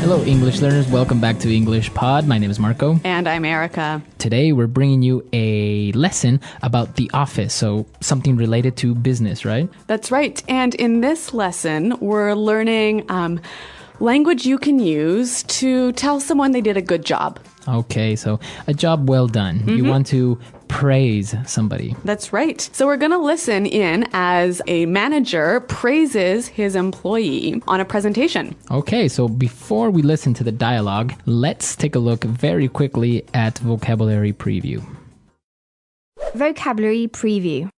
Hello, English learners. Welcome back to English Pod. My name is Marco. And I'm Erica. Today, we're bringing you a lesson about the office, so something related to business, right? That's right. And in this lesson, we're learning language you can use to tell someone they did a good job. Okay, so a job well done. You want to praise somebody. That's right. So we're going to listen in as a manager praises his employee on a presentation. Okay, so before we listen to the dialogue, let's take a look very quickly at vocabulary preview. Vocabulary preview.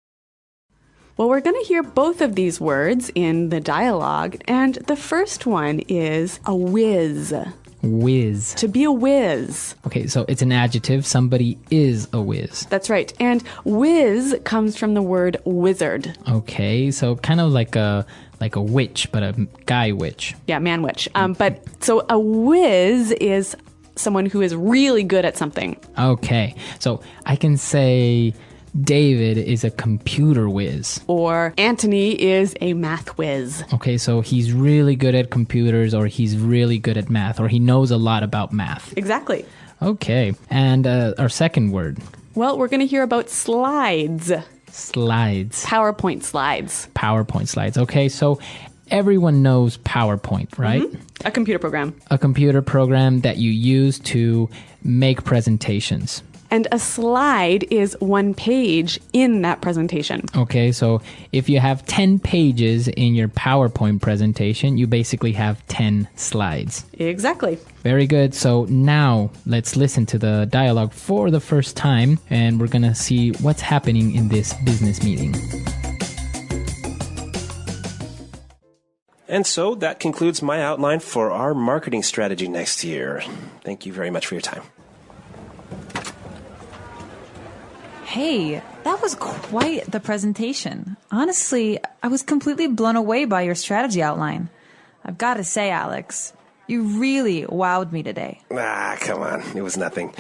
Well, we're going to hear both of these words in the dialogue, and the first one is a whiz. Whiz. To be a whiz. Okay, so it's an adjective. Somebody is a whiz. That's right. And whiz comes from the word wizard. Okay, so kind of like a witch, but a guy witch. Yeah, man witch. But so a whiz is someone who is really good at something. Okay, so I can say David is a computer whiz. Or Anthony is a math whiz. Okay, so he's really good at computers, or he's really good at math, or he knows a lot about math. Exactly. Okay, and our second word. Well, we're going to hear about slides. Slides. PowerPoint slides. PowerPoint slides. Okay, so everyone knows PowerPoint, right? A computer program. A computer program that you use to make presentations. And a slide is one page in that presentation. Okay, so if you have 10 pages in your PowerPoint presentation, you basically have 10 slides. Exactly. Very good. So now let's listen to the dialogue for the first time, and we're going to see what's happening in this business meeting. And so that concludes my outline for our marketing strategy next year. Thank you very much for your time. Hey, that was quite the presentation. Honestly, I was completely blown away by your strategy outline. I've got to say, Alex, you really wowed me today. Come on. It was nothing.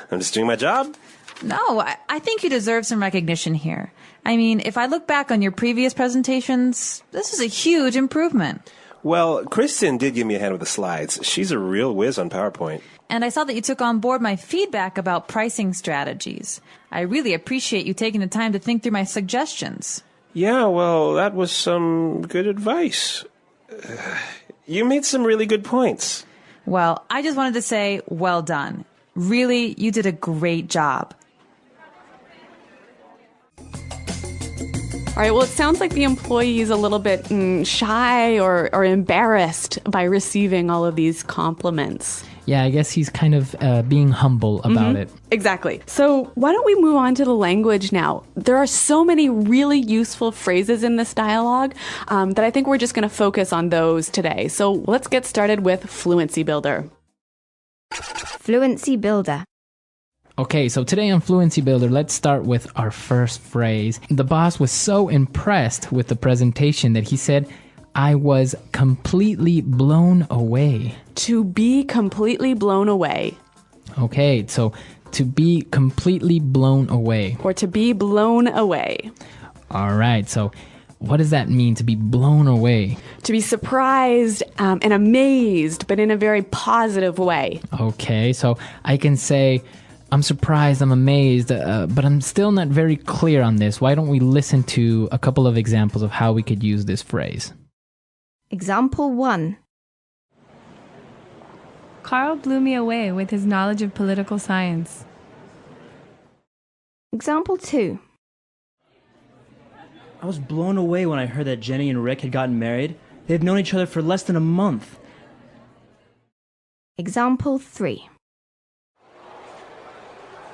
I'm just doing my job. No, I think you deserve some recognition here. I mean, if I look back on your previous presentations, this is a huge improvement. Well, Kristen did give me a hand with the slides. She's a real whiz on PowerPoint. And I saw that you took on board my feedback about pricing strategies. I really appreciate you taking the time to think through my suggestions. Yeah, well, that was some good advice. You made some really good points. Well, I just wanted to say, well done. Really, you did a great job. All right, well, it sounds like the employee is a little bit shy or embarrassed by receiving all of these compliments. Yeah, I guess he's kind of being humble about it. Exactly. So why don't we move on to the language now? There are so many really useful phrases in this dialogue that I think we're just going to focus on those today. So let's get started with Fluency Builder. Fluency builder. Okay, so today on Fluency Builder, let's start with our first phrase. The boss was so impressed with the presentation that he said, I was completely blown away. To be completely blown away. Okay, so to be completely blown away. Or to be blown away. All right, so what does that mean, to be blown away? To be surprised and amazed, but in a very positive way. Okay, so I can say, I'm surprised, I'm amazed, but I'm still not very clear on this. Why don't we listen to a couple of examples of how we could use this phrase? Example 1. Carl blew me away with his knowledge of political science. Example 2. I was blown away when I heard that Jenny and Rick had gotten married. They've known each other for less than a month. Example 3.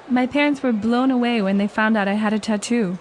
My parents were blown away when they found out I had a tattoo.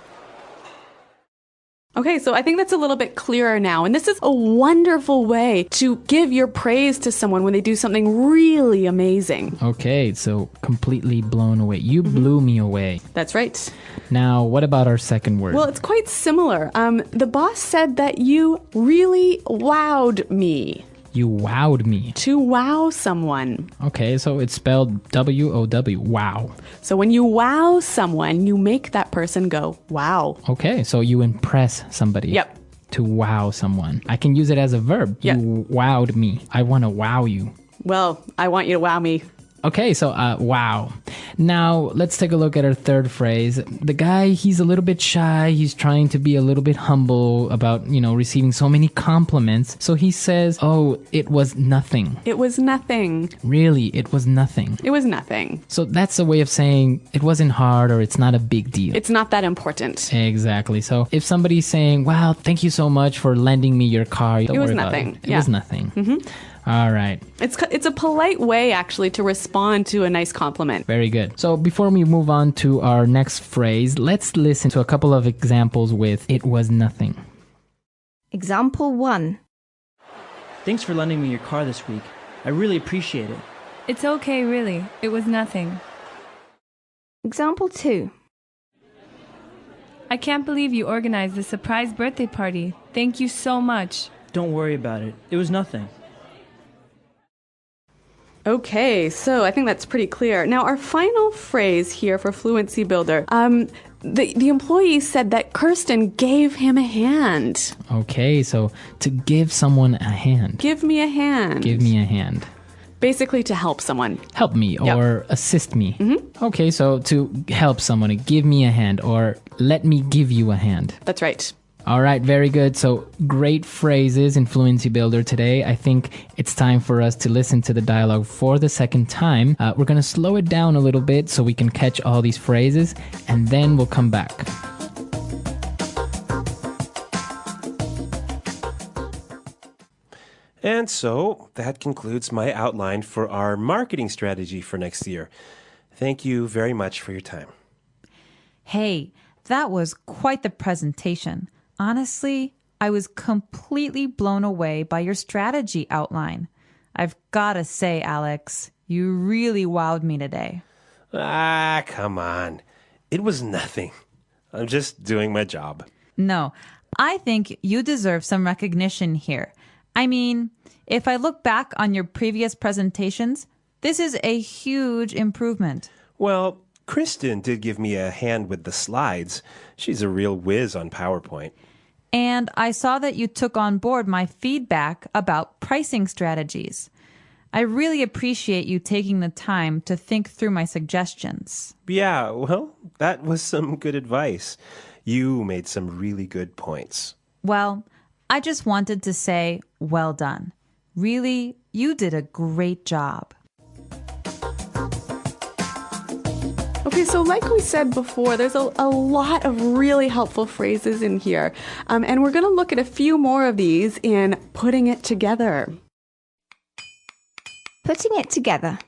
Okay, so I think that's a little bit clearer now. And this is a wonderful way to give your praise to someone when they do something really amazing. Okay, so completely blown away. You blew me away. That's right. Now, what about our second word? Well, it's quite similar. The boss said that you really wowed me. You wowed me. To wow someone. Okay, so it's spelled W-O-W, wow. So when you wow someone, you make that person go, wow. Okay, so you impress somebody. Yep. To wow someone. I can use it as a verb. Yep. You wowed me. I want to wow you. Well, I want you to wow me. Okay, so wow. Now let's take a look at our third phrase. The guy, he's a little bit shy. He's trying to be a little bit humble about, receiving so many compliments. So he says, oh, it was nothing. It was nothing. Really, it was nothing. It was nothing. So that's a way of saying it wasn't hard or it's not a big deal. It's not that important. Exactly. So if somebody's saying, wow, thank you so much for lending me your car. Don't It was worry about nothing. It was nothing. Mm-hmm. All right. It's a polite way, actually, to respond to a nice compliment. Very good. So before we move on to our next phrase, let's listen to a couple of examples with it was nothing. Example 1. Thanks for lending me your car this week. I really appreciate it. It's okay, really. It was nothing. Example 2. I can't believe you organized this surprise birthday party. Thank you so much. Don't worry about it. It was nothing. Okay, so I think that's pretty clear. Now, our final phrase here for Fluency Builder. The employee said that Kirsten gave him a hand. Okay, so to give someone a hand. Give me a hand. Give me a hand. Basically to help someone. Help me or assist me. Mm-hmm. Okay, so to help someone, give me a hand or let me give you a hand. That's right. All right, very good. So great phrases in Fluency Builder today. I think it's time for us to listen to the dialogue for the second time. We're going to slow it down a little bit so we can catch all these phrases, and then we'll come back. And so that concludes my outline for our marketing strategy for next year. Thank you very much for your time. Hey, that was quite the presentation. Honestly, I was completely blown away by your strategy outline. I've got to say, Alex, you really wowed me today. Ah, come on. It was nothing. I'm just doing my job. No, I think you deserve some recognition here. I mean, if I look back on your previous presentations, this is a huge improvement. Well, Kristen did give me a hand with the slides. She's a real whiz on PowerPoint. And I saw that you took on board my feedback about pricing strategies. I really appreciate you taking the time to think through my suggestions. Yeah, well, that was some good advice. You made some really good points. Well, I just wanted to say, well done. Really, you did a great job. Okay, so like we said before, there's a lot of really helpful phrases in here. And we're going to look at a few more of these in putting it together. Putting it together.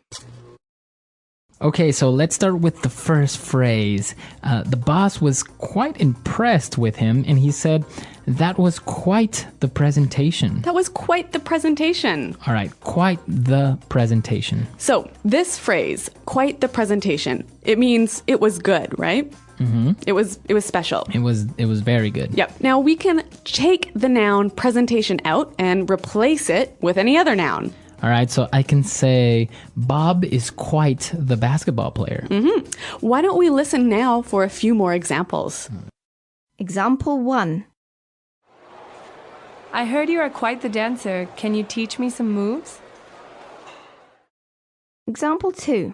Okay, so let's start with the first phrase. The boss was quite impressed with him, and he said, that was quite the presentation. That was quite the presentation. All right, quite the presentation. So this phrase, quite the presentation, it means it was good, right? Mm-hmm. It was special. It was very good. Yep. Now we can take the noun presentation out and replace it with any other noun. All right, so I can say Bob is quite the basketball player. Mm-hmm. Why don't we listen now for a few more examples? Example 1. I heard you are quite the dancer. Can you teach me some moves? Example 2.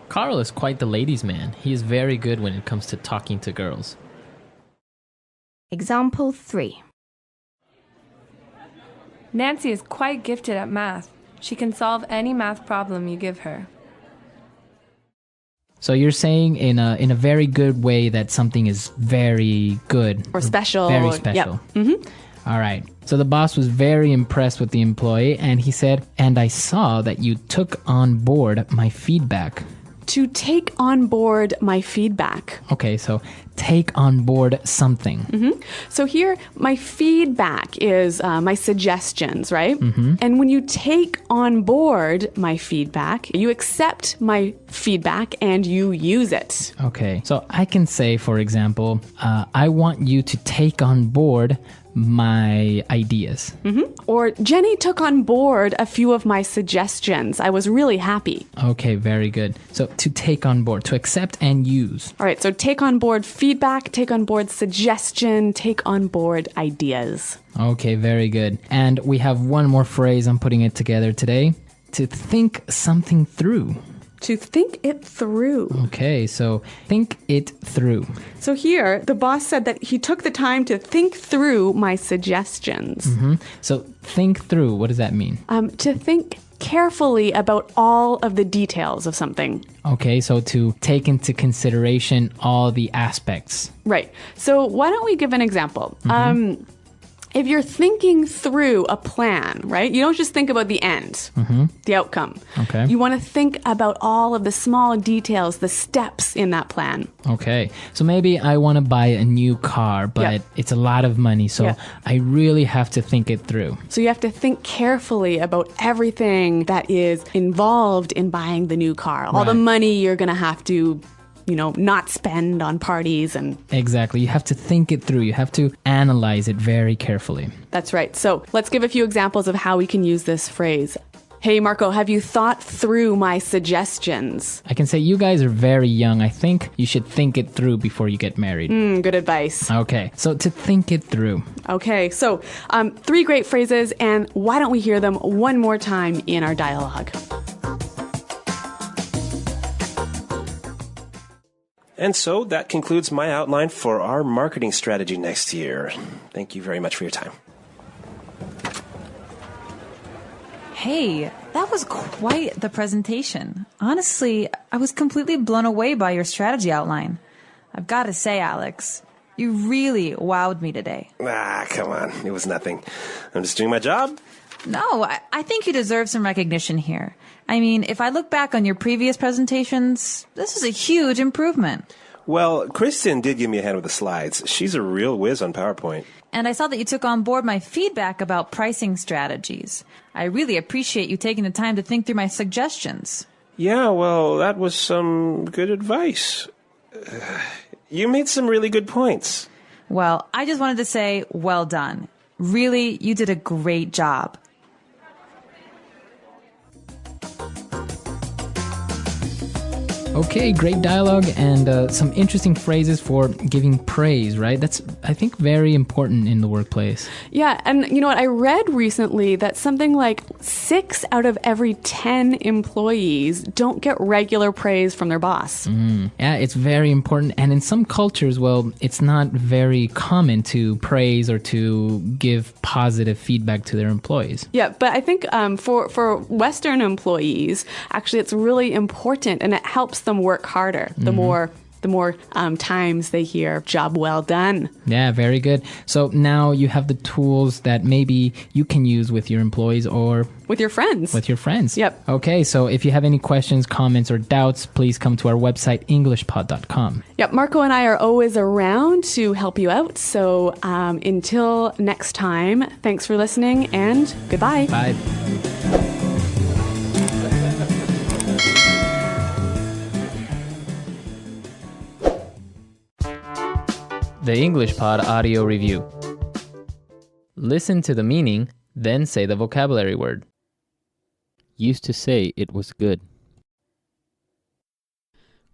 Carl is quite the ladies' man. He is very good when it comes to talking to girls. Example 3. Nancy is quite gifted at math. She can solve any math problem you give her. So you're saying in a very good way that something is very good. Or special. Very special. Yep. Mm-hmm. All right. So the boss was very impressed with the employee, and he said, and I saw that you took on board my feedback. To take on board my feedback. Okay, so take on board something. Mm-hmm. So here, my feedback is my suggestions, right? Mm-hmm. And when you take on board my feedback, you accept my feedback and you use it. Okay, so I can say, for example, I want you to take on board my ideas. Or Jenny took on board a few of my suggestions. I was really happy. Okay, very good. So to take on board, to accept and use. All right, so take on board feedback, take on board suggestion, take on board ideas. Okay, very good. And we have one more phrase. I'm putting it together today. To think something through. To think it through. Okay, so think it through. So here, the boss said that he took the time to think through my suggestions. So think through, what does that mean? To think carefully about all of the details of something. Okay, so to take into consideration all the aspects. Right. So why don't we give an example? If you're thinking through a plan, right, you don't just think about the end, the outcome. Okay. You want to think about all of the small details, the steps in that plan. Okay, so maybe I want to buy a new car, but it's a lot of money, so I really have to think it through. So you have to think carefully about everything that is involved in buying the new car, all the money you're going to have to not spend on parties and... Exactly. You have to think it through. You have to analyze it very carefully. That's right. So let's give a few examples of how we can use this phrase. Hey, Marco, have you thought through my suggestions? I can say you guys are very young. I think you should think it through before you get married. Good advice. Okay, so to think it through. Okay, so 3 great phrases, and why don't we hear them one more time in our dialogue? And so that concludes my outline for our marketing strategy next year. Thank you very much for your time. Hey, that was quite the presentation. Honestly, I was completely blown away by your strategy outline. I've got to say, Alex, you really wowed me today. Come on. It was nothing. I'm just doing my job. No, I think you deserve some recognition here. I mean, if I look back on your previous presentations, this is a huge improvement. Well, Kristen did give me a hand with the slides. She's a real whiz on PowerPoint. And I saw that you took on board my feedback about pricing strategies. I really appreciate you taking the time to think through my suggestions. Yeah, well, that was some good advice. You made some really good points. Well, I just wanted to say, well done. Really, you did a great job. Okay, great dialogue and some interesting phrases for giving praise, right? That's, I think, very important in the workplace. Yeah, and you know what? I read recently that something like 6 out of every 10 employees don't get regular praise from their boss. Yeah, it's very important. And in some cultures, well, it's not very common to praise or to give positive feedback to their employees. Yeah, but I think for Western employees, actually, it's really important, and it helps them work harder. The more times they hear "job well done." Yeah, very good. So now you have the tools that maybe you can use with your employees or with your friends. Yep. Okay, so if you have any questions, comments, or doubts, please come to our website, englishpod.com. Yep, Marco and I are always around to help you out. So until next time, thanks for listening and goodbye. Bye. The English Pod Audio Review. Listen to the meaning, then say the vocabulary word. Used to say it was good.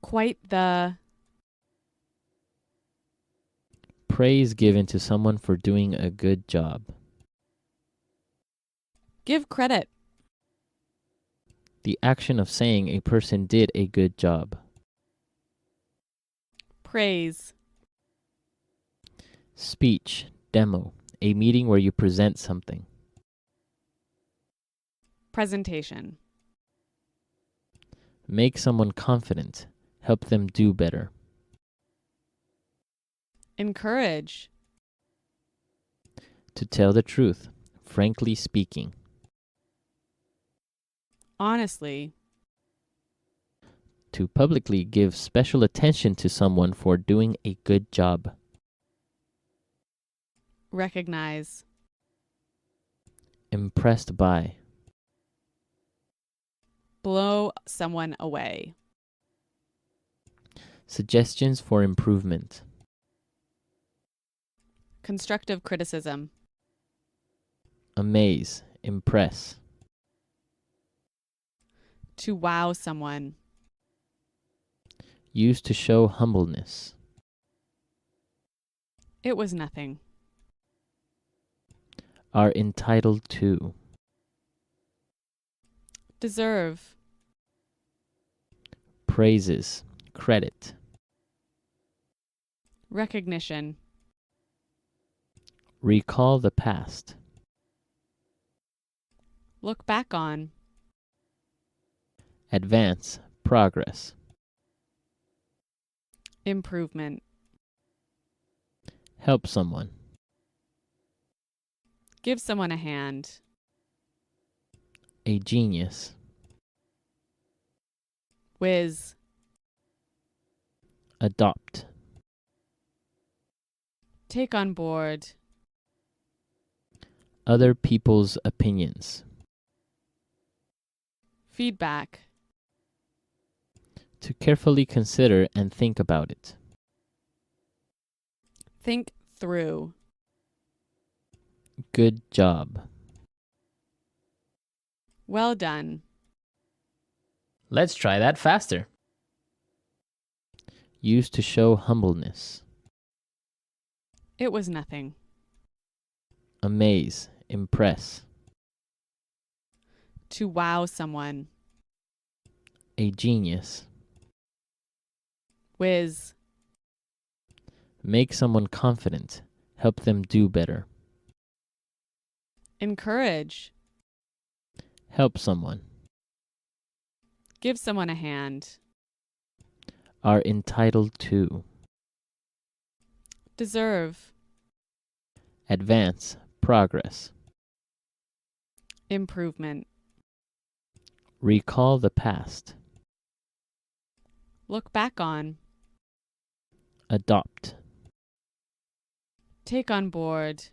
Quite the... Praise given to someone for doing a good job. Give credit. The action of saying a person did a good job. Praise. Speech, demo, a meeting where you present something. Presentation. Make someone confident, help them do better. Encourage. To tell the truth, frankly speaking. Honestly. To publicly give special attention to someone for doing a good job. Recognize. Impressed by. Blow someone away. Suggestions for improvement. Constructive criticism. Amaze, impress. To wow someone. Used to show humbleness. It was nothing. Are entitled to. Deserve. Praises, credit. Recognition. Recall the past. Look back on. Advance, progress. Improvement. Help someone. Give someone a hand. A genius. Whiz. Adopt. Take on board. Other people's opinions. Feedback. To carefully consider and think about it. Think through. Good job. Well done. Let's try that faster. Used to show humbleness. It was nothing. Amaze, impress. To wow someone. A genius. Whiz. Make someone confident. Help them do better. Encourage. Help someone. Give someone a hand. Are entitled to. Deserve. Advance, progress. Improvement. Recall the past. Look back on. Adopt. Take on board.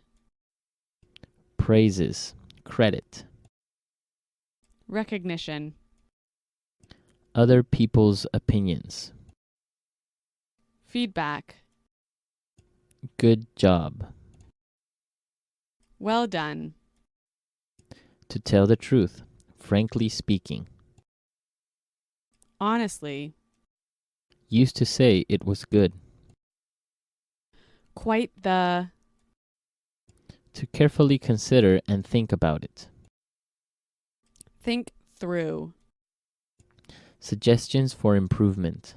Praises, credit. Recognition. Other people's opinions. Feedback. Good job. Well done. To tell the truth, frankly speaking. Honestly. Used to say it was good. Quite the. To carefully consider and think about it. Think through. Suggestions for improvement.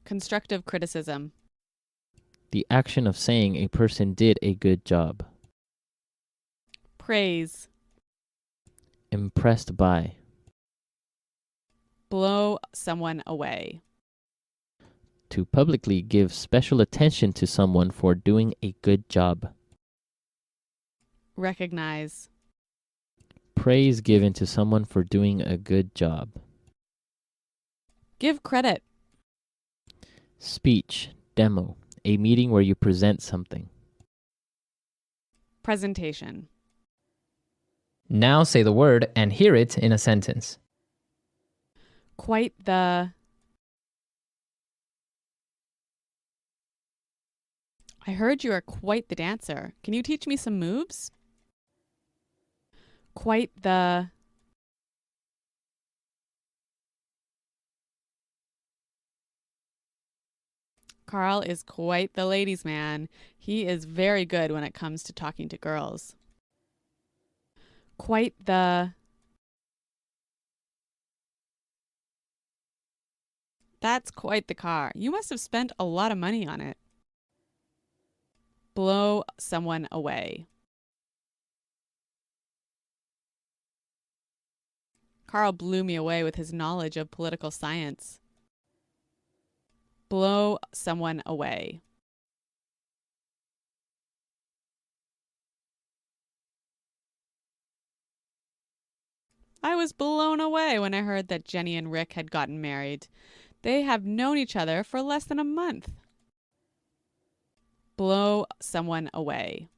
Constructive criticism. The action of saying a person did a good job. Praise. Impressed by. Blow someone away. To publicly give special attention to someone for doing a good job. Recognize. Praise given to someone for doing a good job. Give credit. Speech, demo, a meeting where you present something. Presentation. Now say the word and hear it in a sentence. Quite the. I heard you are quite the dancer. Can you teach me some moves? Quite the. Carl is quite the ladies' man. He is very good when it comes to talking to girls. Quite the. That's quite the car. You must have spent a lot of money on it. Blow someone away. Carl blew me away with his knowledge of political science. Blow someone away. I was blown away when I heard that Jenny and Rick had gotten married. They have known each other for less than a month. Blow someone away.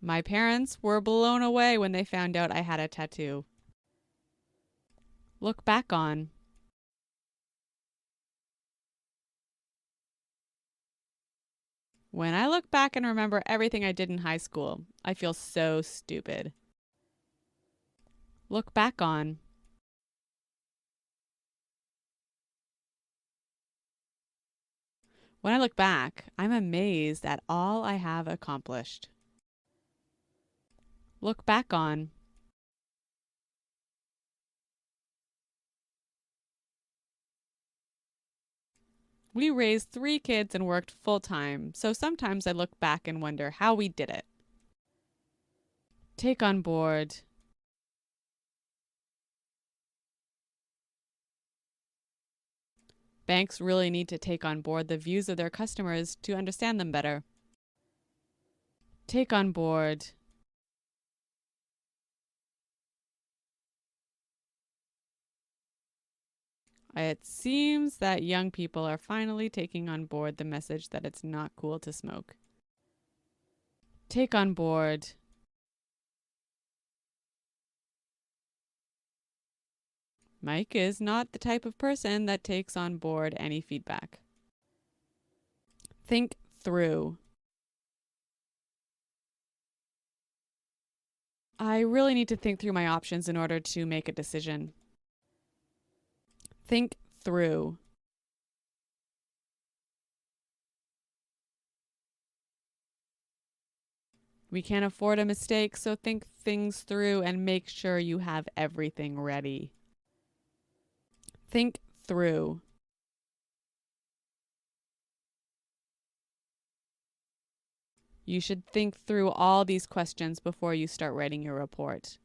My parents were blown away when they found out I had a tattoo. Look back on. When I look back and remember everything I did in high school, I feel so stupid. Look back on. When I look back, I'm amazed at all I have accomplished. Look back on. We raised 3 kids and worked full time, so sometimes I look back and wonder how we did it. Take on board. Banks really need to take on board the views of their customers to understand them better. Take on board. It seems that young people are finally taking on board the message that it's not cool to smoke. Take on board. Mike is not the type of person that takes on board any feedback. Think through. I really need to think through my options in order to make a decision. Think through. We can't afford a mistake, so think things through and make sure you have everything ready. Think through. You should think through all these questions before you start writing your report.